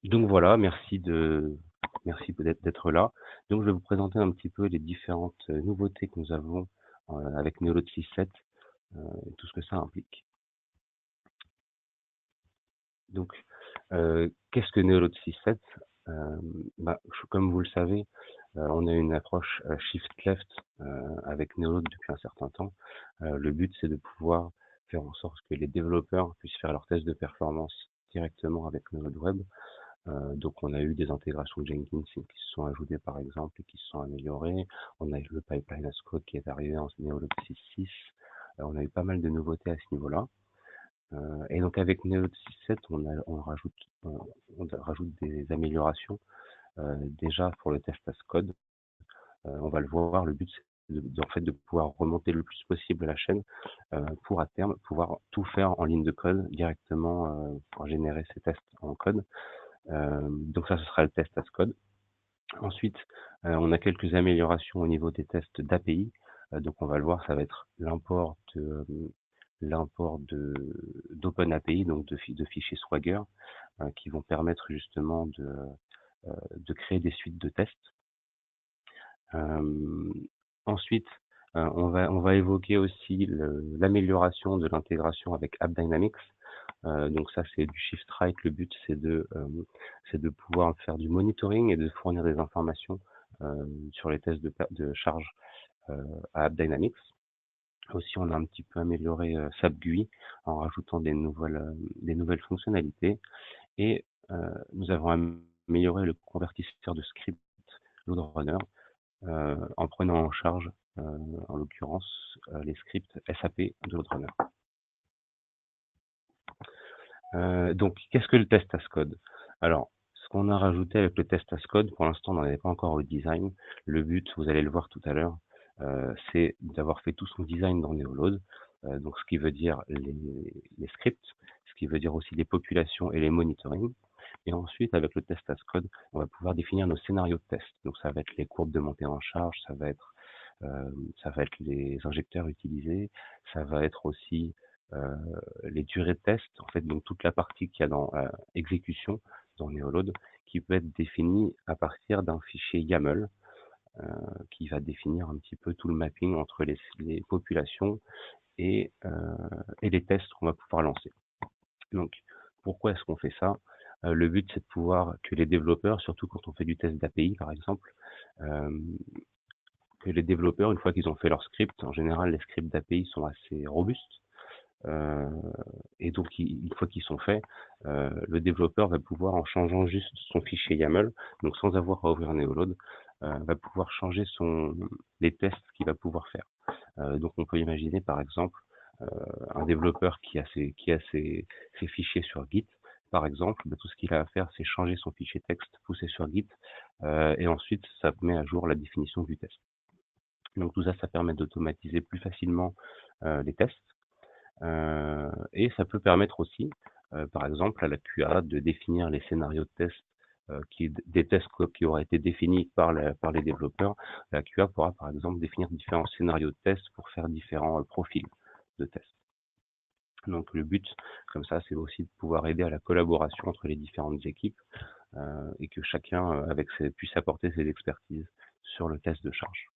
Donc voilà, merci peut-être d'être là. Donc je vais vous présenter un petit peu les différentes nouveautés que nous avons avec Neolode 6.7 et tout ce que ça implique. Donc, qu'est-ce que Neolode 6.7? Comme vous le savez, on a une approche shift left avec Neolode depuis un certain temps. Le but, c'est de pouvoir faire en sorte que les développeurs puissent faire leurs tests de performance directement avec Neolode Web. Donc on a eu des intégrations Jenkins qui se sont ajoutées par exemple et qui se sont améliorées. On a eu le pipeline as code qui est arrivé en Neolode 6.6. On a eu pas mal de nouveautés à ce niveau-là. Et donc avec Neolode 6.7, on rajoute des améliorations. Déjà pour le test as code, on va le voir, le but c'est en fait de pouvoir remonter le plus possible la chaîne pour à terme pouvoir tout faire en ligne de code directement pour générer ces tests en code. Donc ça, ce sera le test as code. Ensuite, on a quelques améliorations au niveau des tests d'API. Donc on va le voir, ça va être l'import d'OpenAPI, donc de fichiers Swagger, qui vont permettre justement de créer des suites de tests. Ensuite, on va évoquer aussi l'amélioration de l'intégration avec AppDynamics. Donc ça, c'est du shift right. Le but, c'est de pouvoir faire du monitoring et de fournir des informations sur les tests de charge à AppDynamics. Aussi, on a un petit peu amélioré SAP GUI en rajoutant des nouvelles fonctionnalités. Et nous avons amélioré le convertisseur de script LoadRunner en prenant en charge, en l'occurrence, les scripts SAP de LoadRunner. Donc, qu'est-ce que le test as code? Alors, ce qu'on a rajouté avec le test as code, pour l'instant, on n'en est pas encore au design. Le but, vous allez le voir tout à l'heure, c'est d'avoir fait tout son design dans Neolode. Donc, ce qui veut dire les scripts, ce qui veut dire aussi les populations et les monitoring. Et ensuite, avec le test as code, on va pouvoir définir nos scénarios de test. Donc, ça va être les courbes de montée en charge, ça va être les injecteurs utilisés, ça va être aussi euh, les durées de test, en fait, donc toute la partie qu'il y a dans exécution dans Neolode, qui peut être définie à partir d'un fichier YAML, qui va définir un petit peu tout le mapping entre les populations et les tests qu'on va pouvoir lancer. Donc, pourquoi est-ce qu'on fait ça? Le but, c'est de pouvoir que les développeurs, surtout quand on fait du test d'API, par exemple, euh, que les développeurs, une fois qu'ils ont fait leur script, en général, les scripts d'API sont assez robustes. Et donc, une fois qu'ils sont faits, le développeur va pouvoir, en changeant juste son fichier YAML, donc sans avoir à ouvrir Neolode, va pouvoir changer les tests qu'il va pouvoir faire. Donc, on peut imaginer, par exemple, un développeur qui a ses fichiers sur Git, par exemple, tout ce qu'il a à faire, c'est changer son fichier texte, pousser sur Git, et ensuite, ça met à jour la définition du test. Donc tout ça, ça permet d'automatiser plus facilement les tests. Et ça peut permettre aussi, par exemple, à la QA de définir les scénarios de test, des tests qui auraient été définis par les développeurs. La QA pourra, par exemple, définir différents scénarios de test pour faire différents profils de tests. Donc le but, comme ça, c'est aussi de pouvoir aider à la collaboration entre les différentes équipes et que chacun puisse apporter ses expertises sur le test de charge.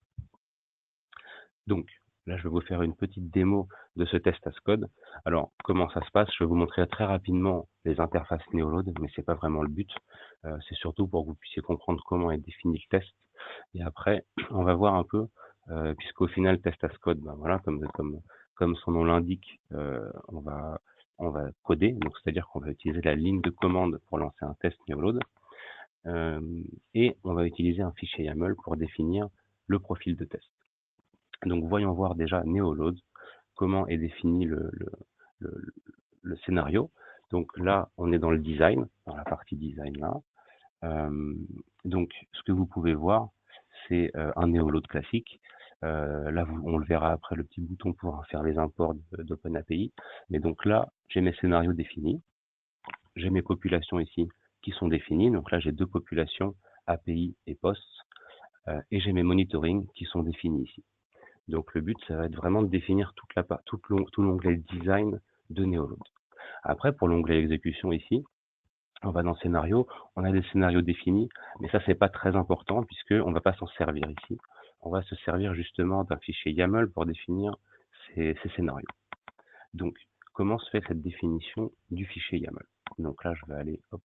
Donc, là, je vais vous faire une petite démo de ce test as code. Alors, comment ça se passe? Je vais vous montrer très rapidement les interfaces Neolode, mais c'est pas vraiment le but. C'est surtout pour que vous puissiez comprendre comment est défini le test. Et après, on va voir un peu, puisqu'au final, test as code, ben voilà, comme son nom l'indique, on va coder. Donc, c'est-à-dire qu'on va utiliser la ligne de commande pour lancer un test Neolode. Et on va utiliser un fichier YAML pour définir le profil de test. Donc voyons voir déjà Neolode, comment est défini le scénario. Donc là, on est dans le design, dans la partie design là. Donc ce que vous pouvez voir, c'est un Neolode classique. Là, on le verra après, le petit bouton pour faire les imports d'OpenAPI. Mais donc là, j'ai mes scénarios définis. J'ai mes populations ici qui sont définies. Donc là, j'ai deux populations, API et POST. Et j'ai mes monitoring qui sont définis ici. Donc le but, ça va être vraiment de définir tout l'onglet design de Neolode. Après, pour l'onglet exécution ici, On va dans scénario, on a des scénarios définis, mais ça c'est pas très important puisque on va pas s'en servir ici. On va se servir justement d'un fichier YAML pour définir ces scénarios. Donc, comment se fait cette définition du fichier YAML? Donc là, je vais aller hop,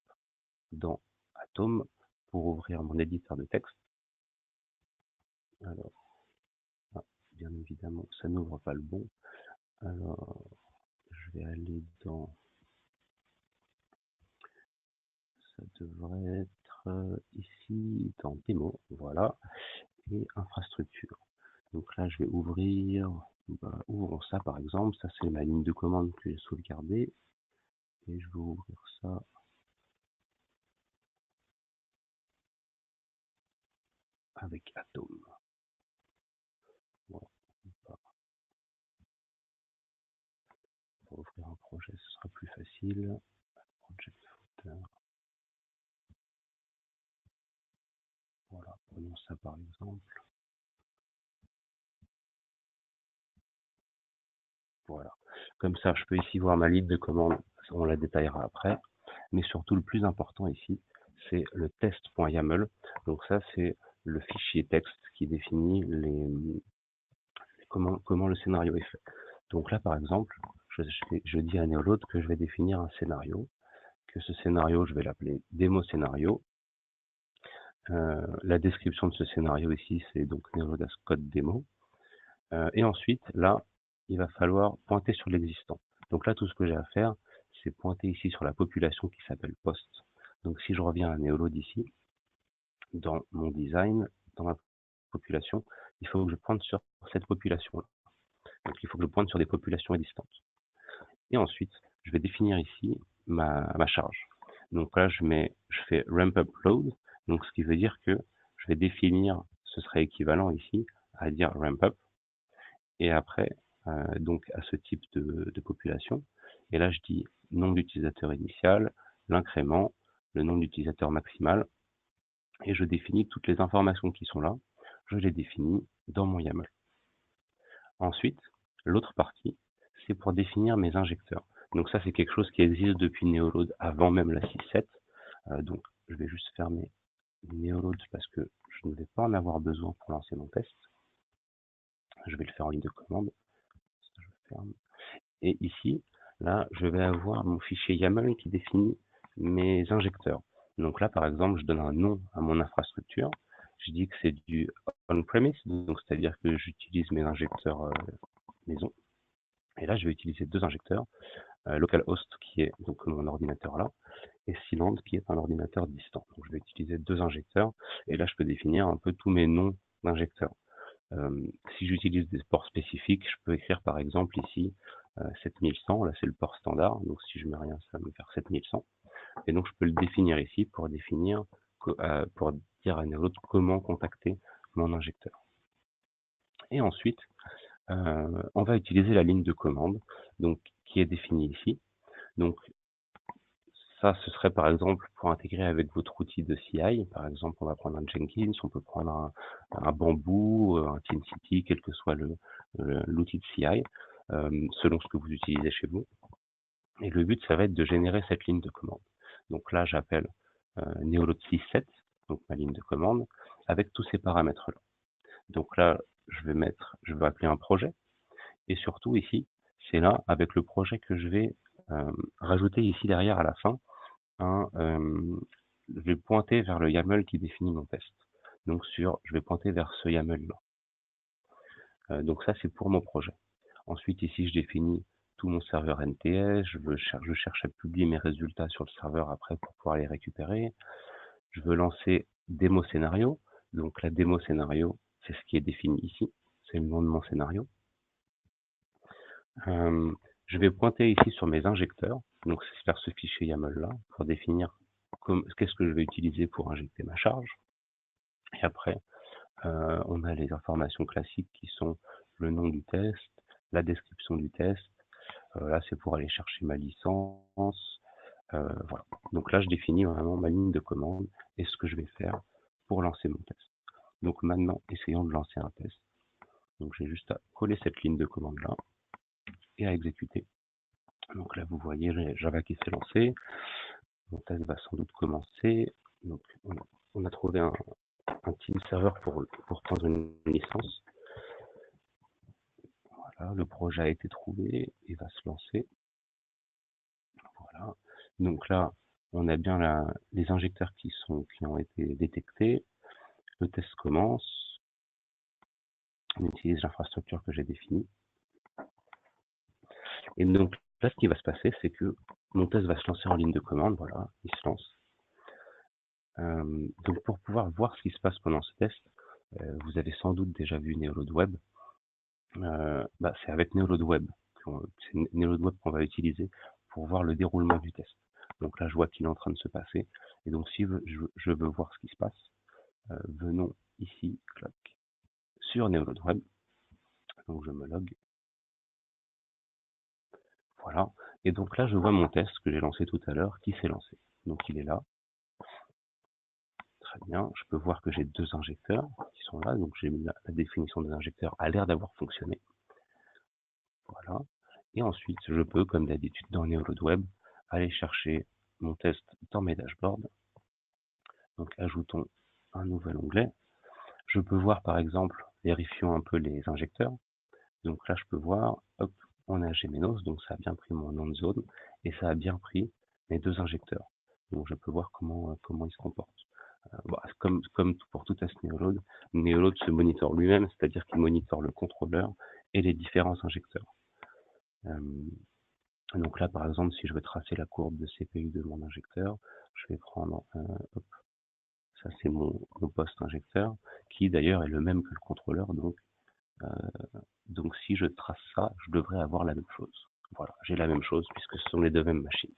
dans Atom pour ouvrir mon éditeur de texte. Alors, bien évidemment, ça n'ouvre pas le bon. Alors, je vais aller dans... Ça devrait être ici, dans démo, voilà, et infrastructure. Donc là, je vais ouvrir, ouvrons ça par exemple, ça c'est ma ligne de commande que j'ai sauvegardée, et je vais ouvrir ça avec Atom. Voilà. Pour ouvrir un projet, ce sera plus facile. Project Footer. Voilà, prenons ça par exemple. Voilà. Comme ça, je peux ici voir ma ligne de commande, on la détaillera après. Mais surtout, le plus important ici, c'est le test.yaml. Donc ça, c'est le fichier texte qui définit comment le scénario est fait. Donc là, par exemple, je dis à Neolode que je vais définir un scénario, que ce scénario, je vais l'appeler démo scénario. La description de ce scénario ici, c'est donc Neolode as code démo. Et ensuite, là, il va falloir pointer sur l'existant. Donc là, tout ce que j'ai à faire, c'est pointer ici sur la population qui s'appelle post. Donc si je reviens à Neolode ici, dans mon design, dans la population, il faut que je pointe sur cette population-là. Donc il faut que je pointe sur des populations existantes. Et ensuite, je vais définir ici ma charge. Donc là, je fais ramp up load, donc ce qui veut dire que je vais définir, ce serait équivalent ici à dire ramp up, et après, donc à ce type de population. Et là, je dis nom d'utilisateur initial, l'incrément, le nom d'utilisateur maximal, et je définis toutes les informations qui sont là, je les définis dans mon YAML. Ensuite, l'autre partie, c'est pour définir mes injecteurs. Donc ça, c'est quelque chose qui existe depuis Neolode avant même la 6.7. Donc, je vais juste fermer Neolode parce que je ne vais pas en avoir besoin pour lancer mon test. Je vais le faire en ligne de commande. Je ferme. Et ici, là, je vais avoir mon fichier YAML qui définit mes injecteurs. Donc là, par exemple, je donne un nom à mon infrastructure. Je dis que c'est du on-premise, donc c'est-à-dire que j'utilise mes injecteurs maison. Et là, je vais utiliser deux injecteurs, localhost qui est donc mon ordinateur là, et Sealand qui est un ordinateur distant. Donc je vais utiliser deux injecteurs, et là je peux définir un peu tous mes noms d'injecteurs. Si j'utilise des ports spécifiques, je peux écrire par exemple ici 7100, là c'est le port standard, donc si je mets rien, ça va me faire 7100. Et donc je peux le définir ici pour définir, pour dire à Neolode comment contacter mon injecteur. Et ensuite, on va utiliser la ligne de commande, donc qui est définie ici. Donc ça, ce serait par exemple pour intégrer avec votre outil de CI. Par exemple, on va prendre un Jenkins, on peut prendre un Bamboo, un TeamCity, quel que soit l'outil de CI, selon ce que vous utilisez chez vous. Et le but, ça va être de générer cette ligne de commande. Donc là, j'appelle Neolode 6.7, donc ma ligne de commande, avec tous ces paramètres-là. Donc là, je vais appeler un projet. Et surtout ici, c'est là, avec le projet que je vais rajouter ici derrière à la fin, je vais pointer vers le YAML qui définit mon test. Donc je vais pointer vers ce YAML-là. Donc ça, c'est pour mon projet. Ensuite, ici, je définis tout mon serveur NTS. Je cherche à publier mes résultats sur le serveur après pour pouvoir les récupérer. Je veux lancer démo scénario. Donc la démo scénario, c'est ce qui est défini ici. C'est le nom de mon scénario. Je vais pointer ici sur mes injecteurs. Donc c'est vers ce fichier YAML-là pour définir qu'est-ce que je vais utiliser pour injecter ma charge. Et après, on a les informations classiques qui sont le nom du test, la description du test. Là, c'est pour aller chercher ma licence. Voilà. Donc là, je définis vraiment ma ligne de commande et ce que je vais faire pour lancer mon test. Donc maintenant, essayons de lancer un test. Donc j'ai juste à coller cette ligne de commande là et à exécuter. Donc là, vous voyez Java qui s'est lancé. Mon test va sans doute commencer. Donc, on a trouvé un team serveur pour prendre une licence. Voilà, le projet a été trouvé et va se lancer. Voilà. Donc là, on a bien les injecteurs qui ont été détectés. Le test commence. On utilise l'infrastructure que j'ai définie. Et donc là, ce qui va se passer, c'est que mon test va se lancer en ligne de commande. Voilà, il se lance. Donc pour pouvoir voir ce qui se passe pendant ce test, vous avez sans doute déjà vu Neoload Web. C'est avec Neoload Web, c'est Neoload Web qu'on va utiliser pour voir le déroulement du test. Donc là, je vois qu'il est en train de se passer. Et donc si je veux voir ce qui se passe, venons ici, clac, sur Neoload Web. Donc je me log. Voilà. Et donc là, je vois mon test que j'ai lancé tout à l'heure qui s'est lancé. Donc il est là. Très bien. Je peux voir que j'ai deux injecteurs qui sont là. Donc j'ai mis la définition des injecteurs a l'air d'avoir fonctionné. Voilà. Et ensuite, je peux, comme d'habitude dans Neoload Web, aller chercher mon test dans mes dashboards. Donc ajoutons un nouvel onglet. Je peux voir par exemple, vérifions un peu les injecteurs. Donc là, je peux voir, hop, on a Gmenos, donc ça a bien pris mon nom de zone et ça a bien pris mes deux injecteurs. Donc je peux voir comment ils se comportent. Comme pour tout test Neoload, Neoload se monitore lui-même, c'est-à-dire qu'il monitore le contrôleur et les différents injecteurs. Donc là, par exemple, si je veux tracer la courbe de CPU de mon injecteur, je vais prendre, hop, ça c'est mon poste injecteur, qui d'ailleurs est le même que le contrôleur, donc si je trace ça, je devrais avoir la même chose. Voilà, j'ai la même chose puisque ce sont les deux mêmes machines.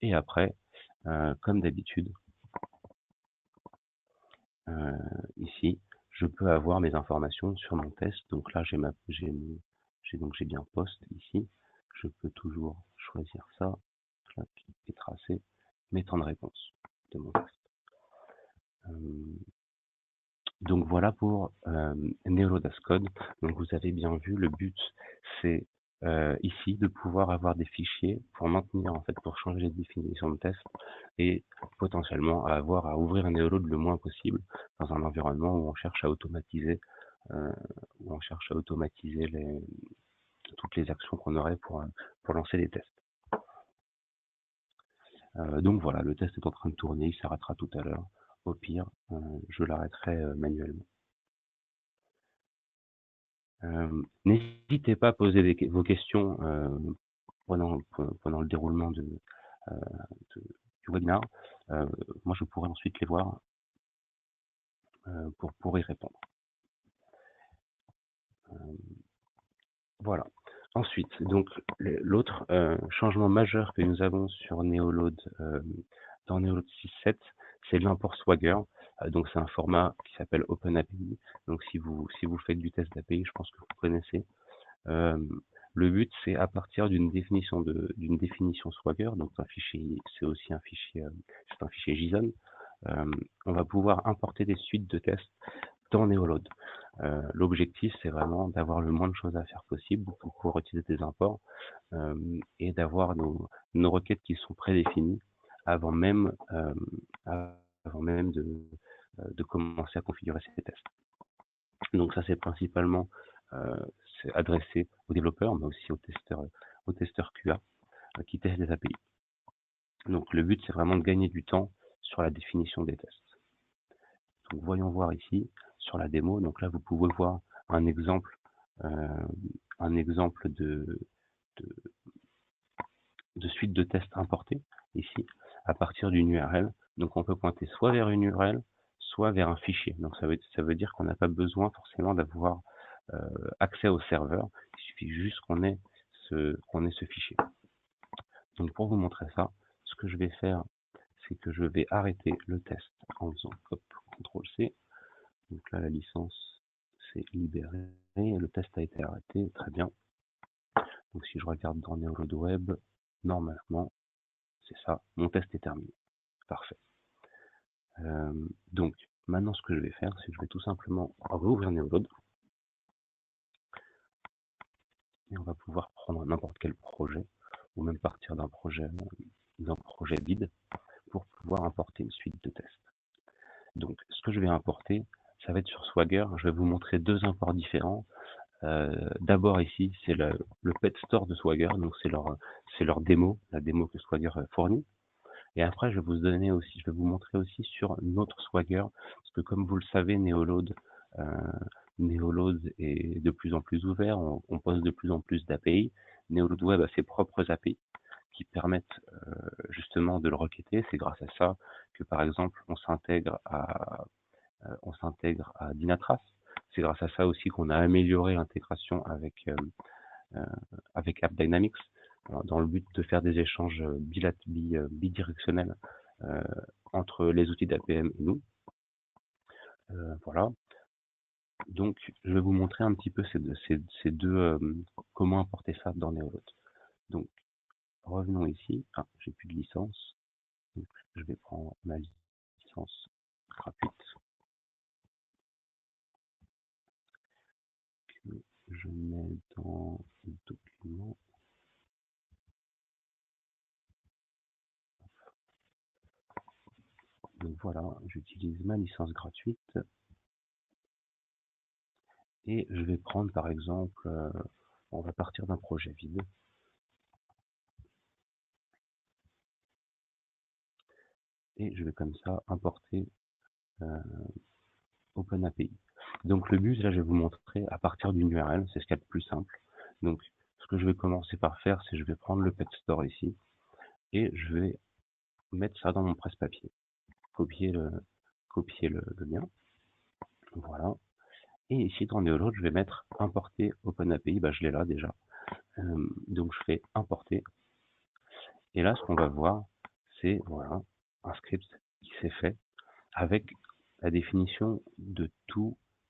Et après, comme d'habitude, ici, je peux avoir mes informations sur mon test. Donc là, j'ai bien poste ici. Je peux toujours choisir ça, clac, et tracer mes temps de réponse de mon test. Donc voilà pour Neoload as Code. Donc vous avez bien vu, le but c'est ici de pouvoir avoir des fichiers pour maintenir, en fait, pour changer les définitions de test et potentiellement avoir à ouvrir un Neoload le moins possible dans un environnement où on cherche à automatiser toutes les actions qu'on aurait pour lancer des tests. Donc voilà, le test est en train de tourner, il s'arrêtera tout à l'heure. Au pire, je l'arrêterai manuellement. N'hésitez pas à poser vos questions pendant le déroulement du webinaire. Moi, je pourrai ensuite les voir pour y répondre. Voilà. Ensuite, donc l'autre changement majeur que nous avons sur Neoload dans Neoload 6.7, c'est l'import Swagger. Donc c'est un format qui s'appelle OpenAPI. Donc si vous faites du test d'API, je pense que vous connaissez. Le but, c'est à partir d'une définition Swagger, donc c'est aussi un fichier JSON. On va pouvoir importer des suites de tests dans Neoload. L'objectif, c'est vraiment d'avoir le moins de choses à faire possible pour pouvoir utiliser des imports et d'avoir nos requêtes qui sont prédéfinies avant même de commencer à configurer ces tests. Donc ça, c'est principalement c'est adressé aux développeurs, mais aussi aux testeurs QA qui testent des API. Donc le but, c'est vraiment de gagner du temps sur la définition des tests. Donc voyons voir ici sur la démo. Donc là, vous pouvez voir un exemple de suite de tests importés ici à partir d'une URL. Donc on peut pointer soit vers une URL, soit vers un fichier. Donc ça veut dire qu'on n'a pas besoin forcément d'avoir accès au serveur. Il suffit juste qu'on ait ce fichier. Donc pour vous montrer ça, ce que je vais faire, c'est que je vais arrêter le test en faisant hop, CTRL-C. Donc là, la licence s'est libérée, le test a été arrêté, très bien. Donc si je regarde dans Neoload Web, normalement, c'est ça, mon test est terminé. Parfait. Donc maintenant, ce que je vais faire, c'est que je vais tout simplement rouvrir Neoload. Et on va pouvoir prendre n'importe quel projet, ou même partir d'un projet d'un projet vide pour pouvoir importer une suite de tests. Donc, ce que je vais importer, ça va être sur Swagger. Je vais vous montrer deux imports différents. D'abord ici, c'est le Pet Store de Swagger, donc c'est leur démo, la démo que Swagger fournit. Et après, je vais vous donner aussi, je vais vous montrer aussi sur notre Swagger, parce que comme vous le savez, euh, Neoload est de plus en plus ouvert, on pose de plus en plus d'API. Neoload Web a ses propres API qui permettent justement de le requêter. C'est grâce à ça que, par exemple, on s'intègre à Dynatrace. C'est grâce à ça aussi qu'on a amélioré l'intégration avec AppDynamics dans le but de faire des échanges bidirectionnels entre les outils d'APM et nous. Voilà. Donc, je vais vous montrer un petit peu ces deux comment importer ça dans Neoload. Donc, revenons ici. Ah, j'ai plus de licence. Donc, je vais prendre ma licence gratuite. Que je mets dans le document. Donc voilà, j'utilise ma licence gratuite. Et je vais prendre par exemple, on va partir d'un projet vide. Et je vais comme ça importer OpenAPI. Donc le but, là, je vais vous montrer à partir d'une URL, c'est ce qu'il y a de plus simple. Donc ce que je vais commencer par faire, c'est je vais prendre le Pet Store ici et je vais mettre ça dans mon presse-papier. Copier le lien. Voilà. Et ici dans Neoload, je vais mettre importer OpenAPI. Bah, je l'ai là déjà. Donc je fais importer. Et là, ce qu'on va voir, c'est voilà, un script qui s'est fait avec la définition de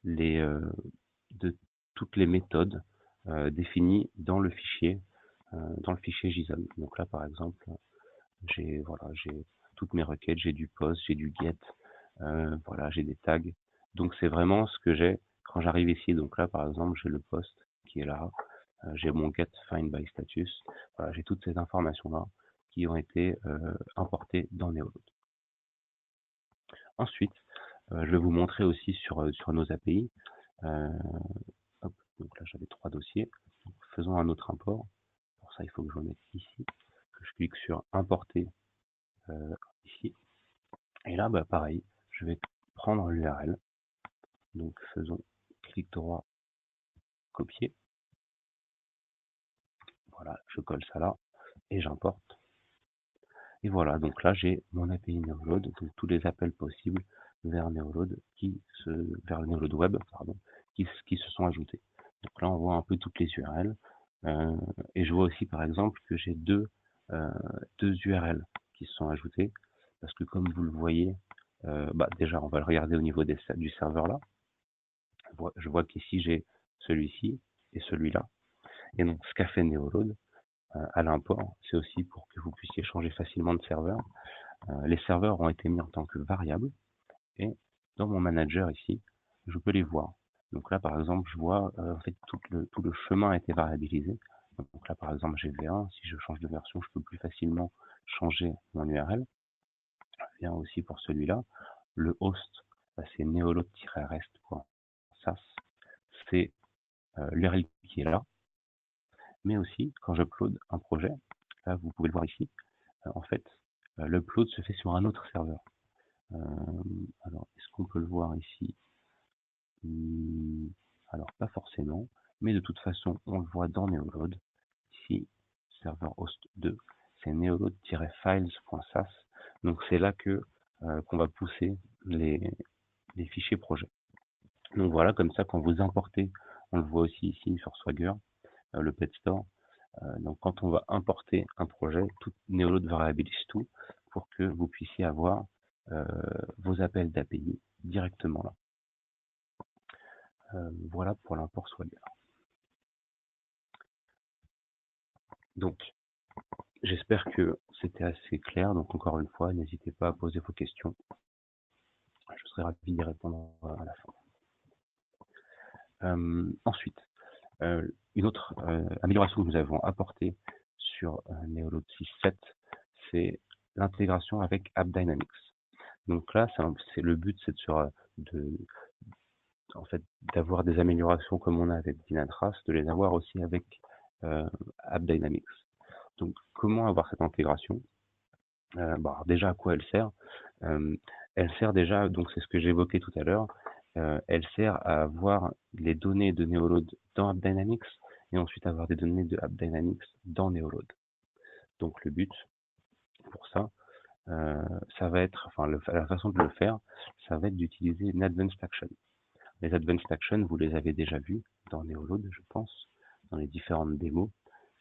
de toutes les méthodes définies dans le fichier JSON. Donc là, par exemple, j'ai toutes mes requêtes, j'ai du post, j'ai du get, voilà, j'ai des tags. Donc c'est vraiment ce que j'ai quand j'arrive ici. Donc là, par exemple, j'ai le post qui est là, j'ai mon get find by status. Voilà, j'ai toutes ces informations là qui ont été importées dans Neoload. Ensuite, je vais vous montrer aussi sur nos API. Hop, donc là, j'avais 3 dossiers. Donc, faisons un autre import. Pour ça, il faut que je le mette ici, que je clique sur importer ici. Et là, bah, pareil, je vais prendre l'URL. Donc, faisons clic droit, copier. Voilà, je colle ça là et j'importe. Et voilà, donc là, j'ai mon API Neoload, donc tous les appels possibles vers Neoload vers le Neoload Web, pardon, qui se sont ajoutés. Donc là, on voit un peu toutes les URL. Et je vois aussi, par exemple, que j'ai deux URL qui se sont ajoutées. Parce que comme vous le voyez, bah, déjà, on va le regarder au niveau du serveur là. Je vois qu'ici, j'ai celui-ci et celui-là. Et donc, ce qu'a fait Neoload à l'import, c'est aussi pour que vous puissiez changer facilement de serveur. Les serveurs ont été mis en tant que variables. Et dans mon manager ici, je peux les voir. Donc là, par exemple, je vois en fait tout le chemin a été variabilisé. Donc là, par exemple, j'ai V1. Si je change de version, je peux plus facilement changer mon URL. Bien aussi pour celui-là. Le host, bah, c'est neoload-rest.sas. C'est l'URL qui est là. Mais aussi, quand j'upload un projet, là, vous pouvez le voir ici, en fait, l'upload se fait sur un autre serveur. Alors, est-ce qu'on peut le voir ici? Alors, pas forcément, mais de toute façon, on le voit dans Neoload. Ici, serveur host 2, c'est neoload-files.sas. Donc, c'est là qu'on va pousser les fichiers projets. Donc voilà, comme ça, quand vous importez, on le voit aussi ici sur Swagger, le Pet Store. Donc, quand on va importer un projet, tout Neoload variabilise tout pour que vous puissiez avoir vos appels d'API directement là. Voilà pour l'import Swagger. Donc, j'espère que c'était assez clair. Donc, encore une fois, n'hésitez pas à poser vos questions. Je serai ravi d'y répondre à la fin. Ensuite, une autre amélioration que nous avons apportée sur Neoload 6.7, c'est l'intégration avec AppDynamics. Donc là, c'est le but, c'est en fait, d'avoir des améliorations comme on a avec Dynatrace, de les avoir aussi avec AppDynamics. Donc, comment avoir cette intégration? Déjà, à quoi elle sert? Elle sert déjà, donc c'est ce que j'évoquais tout à l'heure, elle sert à avoir les données de Neoload dans AppDynamics et ensuite avoir des données de AppDynamics dans Neoload. Donc le but pour ça, ça va être, enfin la façon de le faire, ça va être d'utiliser une Advanced Action. Les Advanced Actions, vous les avez déjà vues dans Neoload, je pense, dans les différentes démos.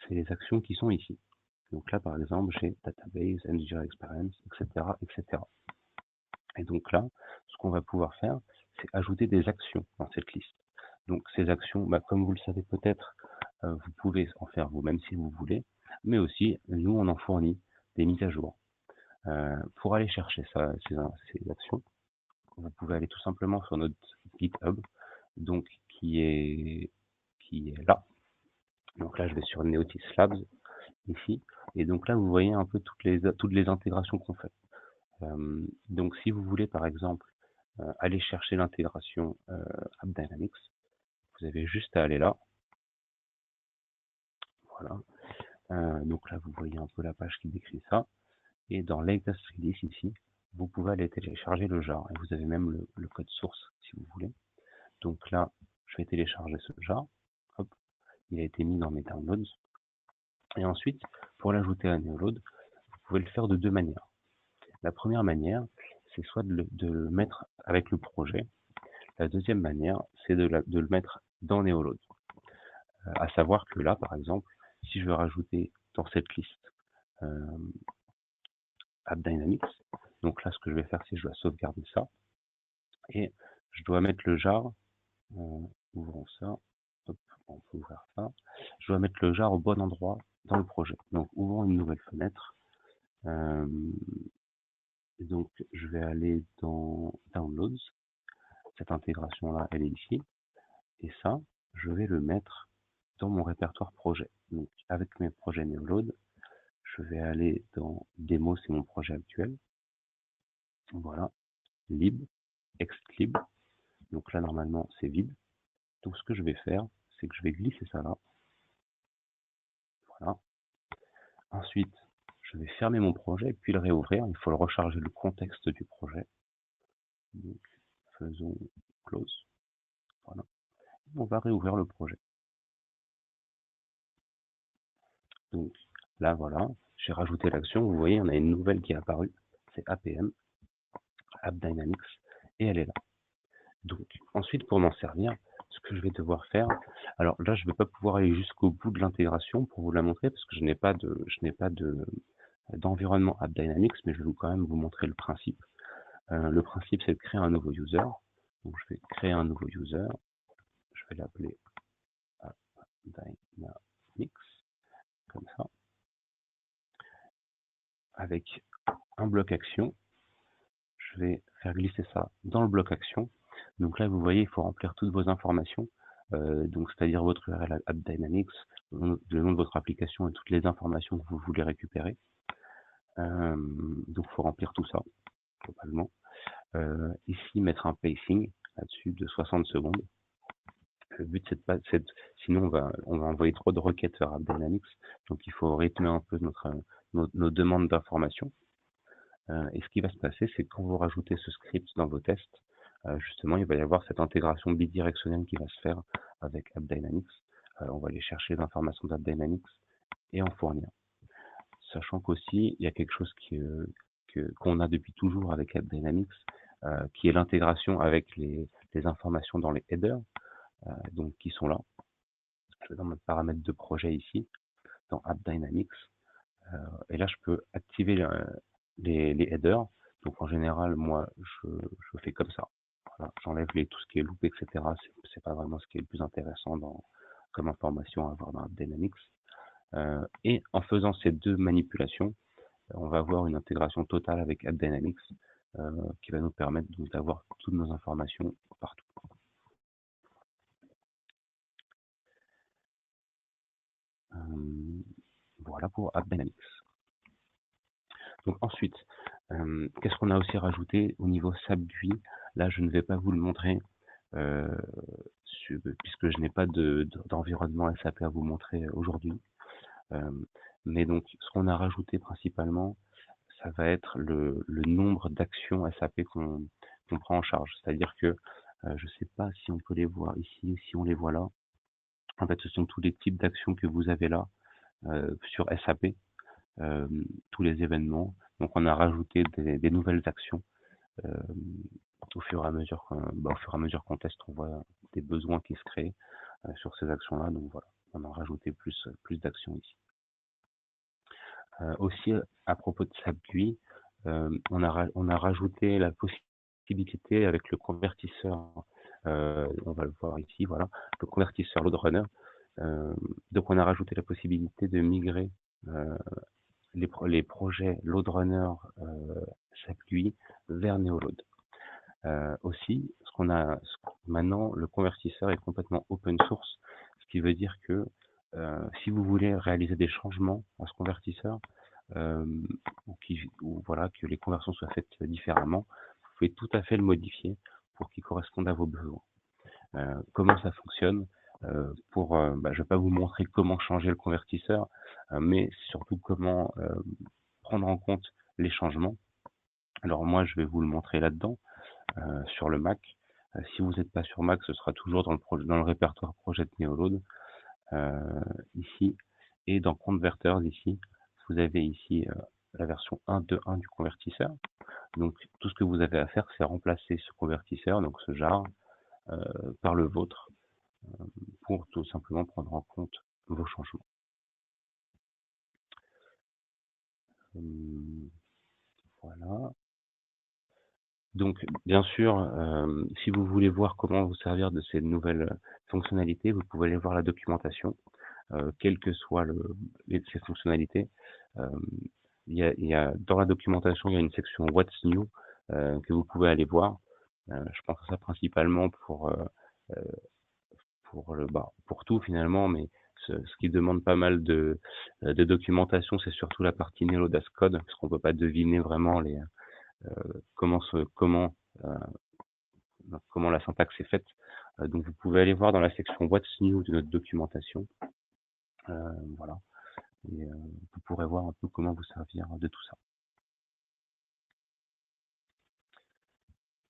C'est les actions qui sont ici. Donc là, par exemple, j'ai Database, End User Experience, etc., etc. Et donc là, ce qu'on va pouvoir faire, c'est ajouter des actions dans cette liste. Donc ces actions, comme vous le savez peut-être, vous pouvez en faire vous-même si vous voulez, mais aussi, nous, on en fournit des mises à jour. Pour aller chercher ces actions, vous pouvez aller tout simplement sur notre GitHub, donc qui est là. Donc là, je vais sur Neotis Labs ici, et donc là, vous voyez un peu toutes les intégrations qu'on fait. Donc si vous voulez par exemple aller chercher l'intégration AppDynamics, vous avez juste à aller là. Voilà. Donc là, vous voyez un peu la page qui décrit ça. Et dans Latest Release ici, vous pouvez aller télécharger le jar. Et vous avez même le code source si vous voulez. Donc là, je vais télécharger ce jar. Hop, il a été mis dans mes downloads. Et ensuite, pour l'ajouter à Neoload, vous pouvez le faire de deux manières. La première manière, c'est soit de le mettre avec le projet. La deuxième manière, c'est de le mettre dans Neoload. À savoir que là, par exemple, si je veux rajouter dans cette liste AppDynamics, donc là, ce que je vais faire, c'est que je dois sauvegarder ça. Et je dois mettre le jar, ouvrons ça, hop, on peut ouvrir ça. Je dois mettre le jar au bon endroit dans le projet. Donc, ouvrons une nouvelle fenêtre. Donc, je vais aller dans Downloads. Cette intégration-là, elle est ici. Et ça, je vais le mettre dans mon répertoire projet. Donc, avec mes projets Neoload, je vais aller dans Démo, c'est mon projet actuel. Voilà. Lib, extlib. Donc là, normalement, c'est vide. Donc, ce que je vais faire, c'est que je vais glisser ça là. Voilà. Ensuite, je vais fermer mon projet, puis le réouvrir. Il faut le recharger le contexte du projet. Donc, faisons close. Voilà. On va réouvrir le projet. Donc, là, voilà. J'ai rajouté l'action. Vous voyez, on a une nouvelle qui est apparue. C'est APM, AppDynamics, et elle est là. Donc, ensuite, pour m'en servir, ce que je vais devoir faire, alors là, je ne vais pas pouvoir aller jusqu'au bout de l'intégration pour vous la montrer parce que je n'ai pas d'environnement AppDynamics, mais je vais quand même vous montrer le principe. Le principe, c'est de créer un nouveau user. Donc, je vais créer un nouveau user. Je vais l'appeler AppDynamics, comme ça, avec un bloc action. Je vais faire glisser ça dans le bloc action. Donc là, vous voyez, il faut remplir toutes vos informations. Donc, c'est-à-dire votre URL AppDynamics, le nom de votre application et toutes les informations que vous voulez récupérer. Donc, il faut remplir tout ça, globalement. Ici, mettre un pacing là-dessus de 60 secondes. Le but, c'est de pas, sinon on va envoyer trop de requêtes vers AppDynamics. Donc, il faut rythmer un peu nos demandes d'informations. Et ce qui va se passer, c'est que quand vous rajoutez ce script dans vos tests, justement, il va y avoir cette intégration bidirectionnelle qui va se faire avec AppDynamics. On va aller chercher les informations d'AppDynamics et en fournir. Sachant qu'aussi, il y a quelque chose qu'on a depuis toujours avec AppDynamics, qui est l'intégration avec les informations dans les headers, donc qui sont là. Je vais dans mon paramètre de projet ici, dans AppDynamics, et là je peux activer les headers. Donc en général, moi, je fais comme ça. Voilà, j'enlève tout ce qui est loop, etc. C'est pas vraiment ce qui est le plus intéressant comme information à avoir dans AppDynamics. Et en faisant ces deux manipulations, on va avoir une intégration totale avec AppDynamics qui va nous permettre d'avoir toutes nos informations partout. Voilà pour AppDynamics. Donc ensuite, qu'est-ce qu'on a aussi rajouté au niveau SAP GUI? Là, je ne vais pas vous le montrer, euh, puisque je n'ai pas d'environnement SAP à vous montrer aujourd'hui. Euh, mais donc, ce qu'on a rajouté principalement, ça va être le nombre d'actions SAP qu'on prend en charge. C'est-à-dire que, je ne sais pas si on peut les voir ici ou si on les voit là. En fait, ce sont tous les types d'actions que vous avez là sur SAP, tous les événements. Donc, on a rajouté des nouvelles actions euh, au fur et à mesure qu'on teste, on voit des besoins qui se créent sur ces actions-là. Donc voilà, on a rajouté plus d'actions ici. Aussi, à propos de SAP-GUI, on a rajouté la possibilité avec le convertisseur, on va le voir ici, voilà, le convertisseur LoadRunner. Donc on a rajouté la possibilité de migrer les projets LoadRunner SAP-GUI vers Neoload. Aussi, maintenant, le convertisseur est complètement open source, ce qui veut dire que si vous voulez réaliser des changements à ce convertisseur, euh, ou voilà, que les conversions soient faites différemment, vous pouvez tout à fait le modifier pour qu'il corresponde à vos besoins. Comment ça fonctionne? Je ne vais pas vous montrer comment changer le convertisseur, mais surtout comment prendre en compte les changements. Alors moi, je vais vous le montrer là-dedans, sur le Mac. Si vous n'êtes pas sur Mac, ce sera toujours dans le répertoire projet de Neoload, ici. Et dans Converters, ici, vous avez ici la version 1.2.1 du convertisseur. Donc tout ce que vous avez à faire, c'est remplacer ce convertisseur, donc ce jar, par le vôtre, pour tout simplement prendre en compte vos changements. Voilà. Donc, bien sûr, si vous voulez voir comment vous servir de ces nouvelles fonctionnalités, vous pouvez aller voir la documentation, quelles que soient ces fonctionnalités. Euh, dans la documentation, il y a une section What's New que vous pouvez aller voir. Je pense à ça principalement pour tout finalement, mais ce qui demande pas mal de documentation, c'est surtout la partie Neoload as Code, parce qu'on peut pas deviner vraiment comment euh, comment la syntaxe est faite. Donc vous pouvez aller voir dans la section What's New de notre documentation. Voilà. Et vous pourrez voir un peu comment vous servir de tout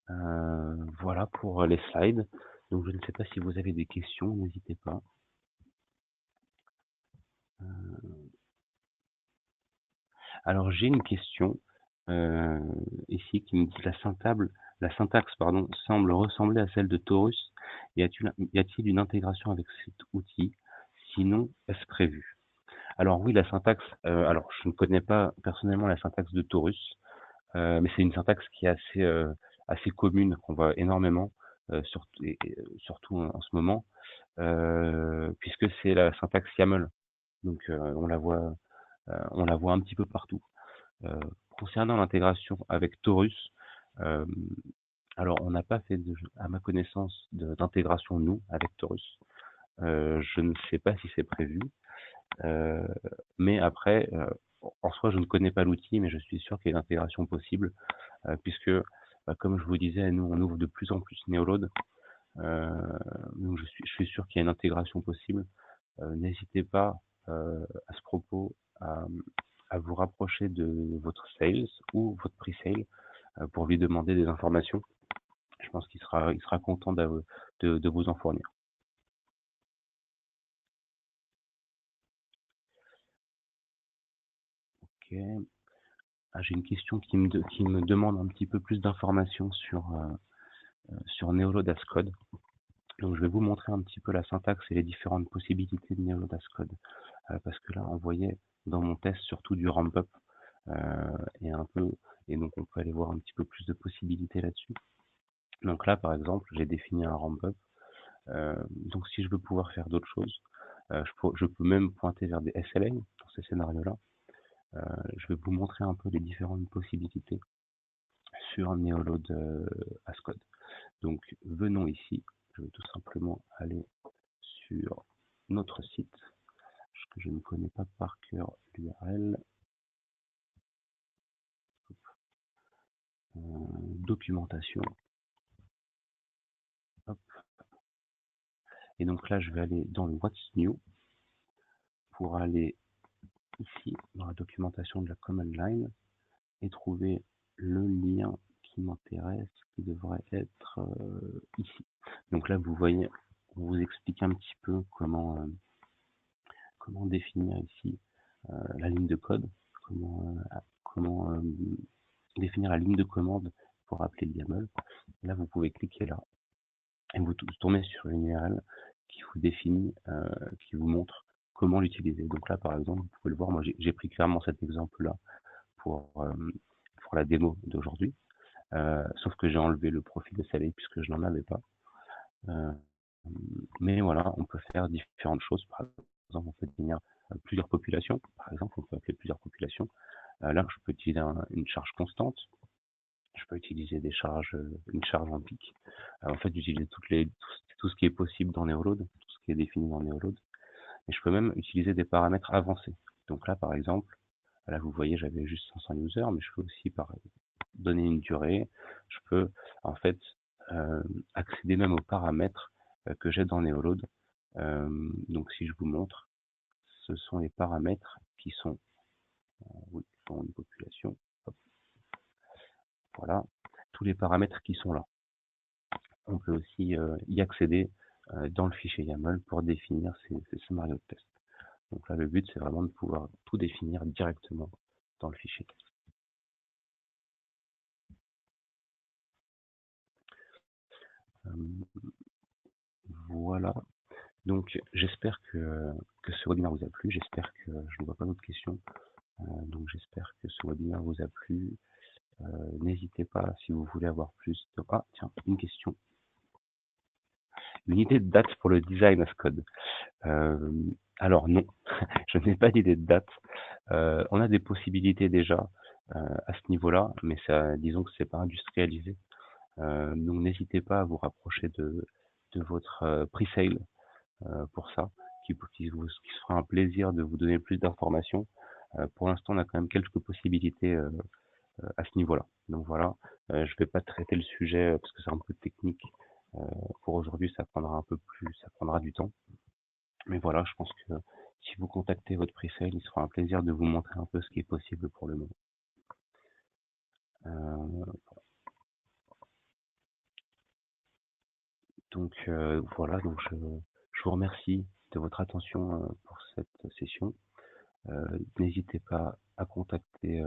ça. Voilà pour les slides. Donc je ne sais pas si vous avez des questions, n'hésitez pas. Alors j'ai une question ici qui me dit la syntaxe semble ressembler à celle de Taurus. Y a-t-il une intégration avec cet outil? Sinon, est-ce prévu? Alors oui, la syntaxe, alors je ne connais pas personnellement la syntaxe de Taurus, mais c'est une syntaxe qui est assez commune, qu'on voit énormément, surtout en ce moment, puisque c'est la syntaxe YAML. Donc on la voit un petit peu partout. Concernant l'intégration avec Taurus, euh, alors on n'a pas fait, à ma connaissance, d'intégration nous avec Taurus. Je ne sais pas si c'est prévu, mais après, en soi, je ne connais pas l'outil, mais je suis sûr qu'il y a une intégration possible, puisque, comme je vous disais, nous on ouvre de plus en plus Neoload, donc je suis sûr qu'il y a une intégration possible. N'hésitez pas à ce propos à vous rapprocher de votre sales ou votre pre-sale pour lui demander des informations. Je pense il sera content de vous en fournir. Ok. Ah, j'ai une question qui me demande un petit peu plus d'informations sur Neoload as Code. Donc je vais vous montrer un petit peu la syntaxe et les différentes possibilités de Neoload as Code. Parce que là, on voyait dans mon test surtout du ramp-up et et donc on peut aller voir un petit peu plus de possibilités là-dessus. Donc là, par exemple, j'ai défini un ramp-up. Donc si je veux pouvoir faire d'autres choses, je peux même pointer vers des SLA dans ces scénarios-là. Je vais vous montrer un peu les différentes possibilités sur Neoload as Code. Donc venons ici, je vais tout simplement aller sur notre site, que je ne connais pas par cœur l'URL. documentation. Hop. Et donc là, je vais aller dans le What's New pour aller ici dans la documentation de la command line et trouver le lien qui m'intéresse, qui devrait être ici. Donc là, vous voyez, on vous explique un petit peu comment définir ici la ligne de code, comment définir la ligne de commande pour appeler le YAML. Là, vous pouvez cliquer là et vous tombez sur une URL qui vous définit, qui vous montre comment l'utiliser. Donc là, par exemple, vous pouvez le voir, moi j'ai pris clairement cet exemple-là pour la démo d'aujourd'hui, sauf que j'ai enlevé le profil de Salé puisque je n'en avais pas. Mais voilà, on peut faire différentes choses. Par exemple, on peut définir plusieurs populations. Par exemple, on peut appeler plusieurs populations. Là, je peux utiliser une charge constante. Je peux utiliser une charge en pic. En fait, j'utilise tout ce qui est possible dans Neoload, tout ce qui est défini dans Neoload. Et je peux même utiliser des paramètres avancés. Donc là, par exemple, là, vous voyez, j'avais juste 500 users, mais je peux aussi donner une durée. Je peux, en fait, accéder même aux paramètres que j'ai dans Neoload. Donc, si je vous montre, ce sont les paramètres qui sont, dans une population. Hop. Voilà, tous les paramètres qui sont là. On peut aussi y accéder dans le fichier YAML pour définir ces scénarios de test. Donc là, le but, c'est vraiment de pouvoir tout définir directement dans le fichier test. Voilà. Donc, j'espère que ce webinaire vous a plu. J'espère que je ne vois pas d'autres questions. Donc, j'espère que ce webinaire vous a plu. N'hésitez pas, si vous voulez avoir plus de... Ah, tiens, une question. Une idée de date pour le design as code. Alors non, je n'ai pas d'idée de date. On a des possibilités déjà à ce niveau-là, mais ça, disons que c'est pas industrialisé. Donc n'hésitez pas à vous rapprocher de votre pre-sale pour ça, qui se fera un plaisir de vous donner plus d'informations. Pour l'instant, on a quand même quelques possibilités à ce niveau-là. Donc voilà, je vais pas traiter le sujet parce que c'est un peu technique. Pour aujourd'hui, ça prendra ça prendra du temps. Mais voilà, je pense que si vous contactez votre pre-sale, il sera un plaisir de vous montrer un peu ce qui est possible pour le moment. Donc voilà, donc je vous remercie de votre attention pour cette session. N'hésitez pas à contacter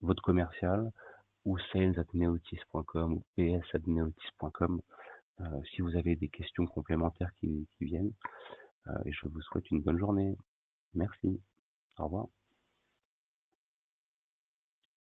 votre commercial ou sales@neotis.com ou ps@neotis.com si vous avez des questions complémentaires qui viennent. Et je vous souhaite une bonne journée. Merci. Au revoir.